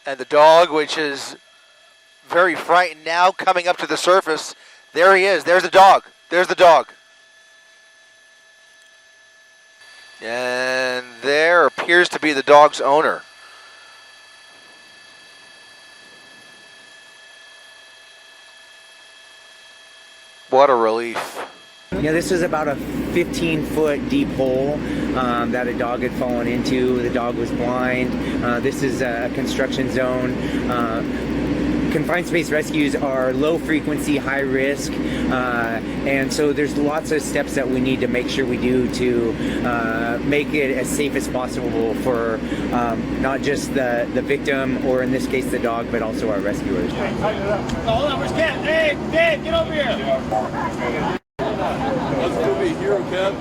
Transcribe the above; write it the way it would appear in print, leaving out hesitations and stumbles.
And the dog, which is very frightened now, coming up to the surface. There he is. There's the dog. There's the dog. And there appears to be the dog's owner. What a relief. Yeah, this is about a 15-foot deep hole that a dog had fallen into. The dog was blind. This is a construction zone. Confined space rescues are low frequency, high risk, and so there's lots of steps that we need to make sure we do to make it as safe as possible for not just the victim, or in this case the dog, but also our rescuers. Hold on, where's Ken? Hey, Dave, get over here! Let's do me hero, Ken.